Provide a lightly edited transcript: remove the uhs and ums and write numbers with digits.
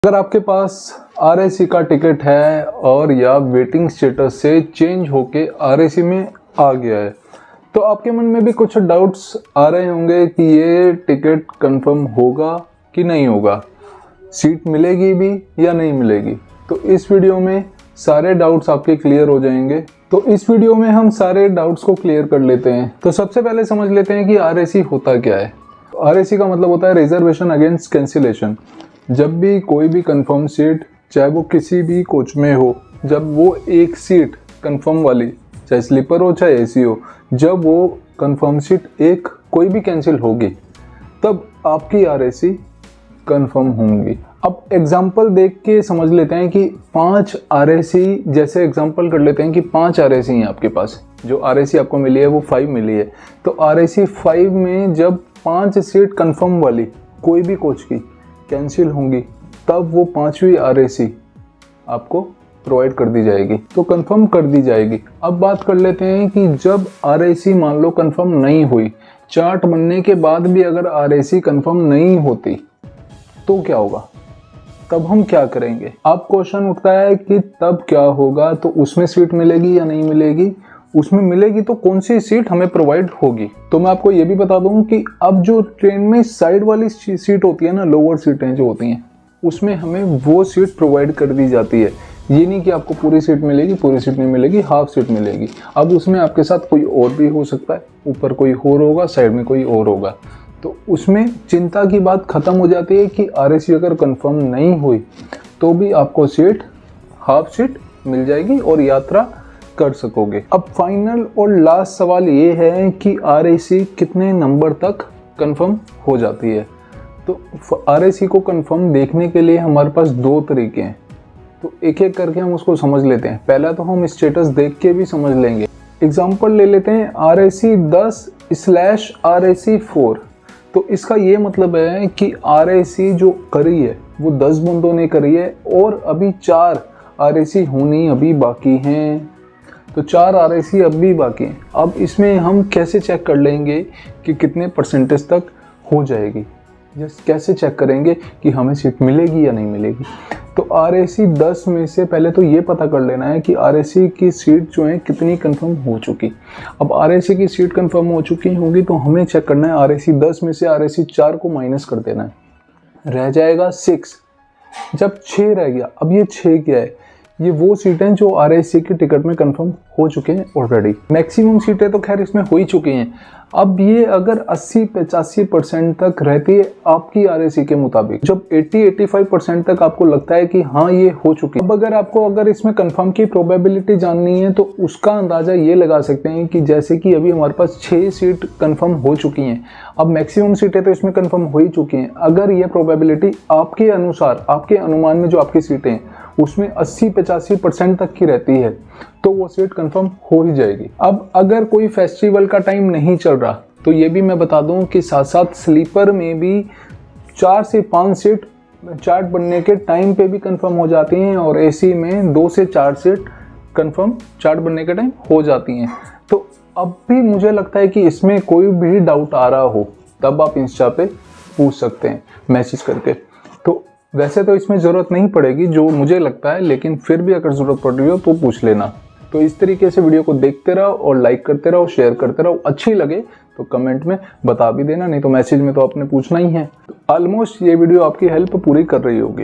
अगर आपके पास आरएसी का टिकट है और या वेटिंग स्टेटस से चेंज होके आरएसी में आ गया है तो आपके मन में भी कुछ डाउट्स आ रहे होंगे कि ये टिकट कंफर्म होगा कि नहीं होगा, सीट मिलेगी भी या नहीं मिलेगी। तो इस वीडियो में सारे डाउट्स आपके क्लियर हो जाएंगे। तो इस वीडियो में हम सारे डाउट्स को क्लियर कर लेते हैं। तो सबसे पहले समझ लेते हैं कि आरएसी होता क्या है। आरएसी का मतलब होता है रिजर्वेशन अगेंस्ट कैंसिलेशन। जब भी कोई भी कंफर्म सीट, चाहे वो किसी भी कोच में हो, जब वो एक सीट कंफर्म वाली, चाहे स्लीपर हो चाहे एसी हो, जब वो कंफर्म सीट एक कोई भी कैंसिल होगी तब आपकी आरएसी कंफर्म होंगी। अब एग्जांपल देख के समझ लेते हैं कि 5 आरएसी, जैसे एग्जांपल कर लेते हैं कि 5 आरएसी हैं आपके पास। जो आरएसी आपको मिली है वो 5 मिली है। तो आरएसी 5 में जब 5 सीट कंफर्म वाली कोई भी कोच की कैंसिल होंगी तब वो 5वीं आरएसी आपको प्रोवाइड कर दी जाएगी, तो कंफर्म कर दी जाएगी। अब बात कर लेते हैं कि जब आरएसी मान लो कंफर्म नहीं हुई, चार्ट बनने के बाद भी अगर आरएसी कंफर्म नहीं होती तो क्या होगा, तब हम क्या करेंगे। अब क्वेश्चन उठता है कि तब क्या होगा, तो उसमें सीट मिलेगी या नहीं मिलेगी, उसमें मिलेगी तो कौन सी सीट हमें प्रोवाइड होगी। तो मैं आपको ये भी बता दूं कि अब जो ट्रेन में साइड वाली सीट होती है ना, लोअर सीटें जो होती हैं, उसमें हमें वो सीट प्रोवाइड कर दी जाती है। ये नहीं कि आपको पूरी सीट मिलेगी, पूरी सीट नहीं मिलेगी, हाफ सीट मिलेगी। अब उसमें आपके साथ कोई और भी हो सकता है, ऊपर कोई और होगा, साइड में कोई और होगा। तो उसमें चिंता की बात खत्म हो जाती है कि आरएसी अगर कंफर्म नहीं हुई तो भी आपको सीट, हाफ सीट मिल जाएगी और यात्रा कर सकोगे। अब फाइनल और लास्ट सवाल ये है कि आरएसी कितने नंबर तक कंफर्म हो जाती है। तो आरएसी को कंफर्म देखने के लिए हमारे पास 2 तरीके हैं। तो एक एक करके हम उसको समझ लेते हैं। पहला तो हम स्टेटस देख के भी समझ लेंगे। एग्जाम्पल ले लेते हैं आरएसी 10/RAC 4। तो इसका ये मतलब है कि आरएसी जो करी है वो 10 बंदों ने करी है और अभी 4 आरएसी होनी अभी बाकी हैं। तो 4 आरएसी अब भी बाकी हैं। अब इसमें हम कैसे चेक कर लेंगे कि कितने परसेंटेज तक हो जाएगी, कैसे चेक करेंगे कि हमें सीट मिलेगी या नहीं मिलेगी। तो आरएसी 10 में से पहले तो ये पता कर लेना है कि आरएसी की सीट जो है कितनी कंफर्म हो चुकी। अब आरएसी की सीट कंफर्म हो चुकी होगी तो हमें चेक करना है आरएसी 10 में से आरएसी 4 को माइनस कर देना है, रह जाएगा 6। जब 6 रह गया, अब ये 6 क्या है, ये वो सीटें जो आरएसी की टिकट में कंफर्म हो चुके हैं ऑलरेडी। मैक्सिमम सीटें तो खैर इसमें हो ही चुकी हैं। अब ये अगर 80-85% तक रहती है आपकी आरएसी के मुताबिक, जब 80-85% तक आपको लगता है कि हाँ ये हो चुकी है, अब अगर इसमें कंफर्म की प्रोबेबिलिटी जाननी है तो उसका अंदाजा ये लगा सकते हैं कि जैसे कि अभी हमारे पास 6 सीट कंफर्म हो चुकी हैं, अब मैक्सिमम सीटें तो इसमें कंफर्म हो ही चुकी हैं। अगर ये प्रोबेबिलिटी आपके अनुसार, आपके अनुमान में जो आपकी सीटें हैं उसमें 80-85% तक की रहती है तो वो सीट कंफर्म हो ही जाएगी। अब अगर कोई फेस्टिवल का टाइम नहीं चल रहा तो ये भी मैं बता दूं कि साथ साथ स्लीपर में भी 4 से 5 सीट चार्ट बनने के टाइम पे भी कंफर्म हो जाती हैं और एसी में 2 से 4 सीट कंफर्म चार्ट बनने के टाइम हो जाती हैं। तो अब भी मुझे लगता है कि इसमें कोई भी डाउट आ रहा हो तब आप इंस्टा पे पूछ सकते हैं मैसेज करके। तो वैसे तो इसमें ज़रूरत नहीं पड़ेगी जो मुझे लगता है, लेकिन फिर भी अगर ज़रूरत पड़ रही हो तो पूछ लेना। तो इस तरीके से वीडियो को देखते रहो और लाइक करते रहो, शेयर करते रहो। अच्छी लगे तो कमेंट में बता भी देना, नहीं तो मैसेज में तो आपने पूछना ही है। तो ऑलमोस्ट ये वीडियो आपकी हेल्प पूरी कर रही होगी।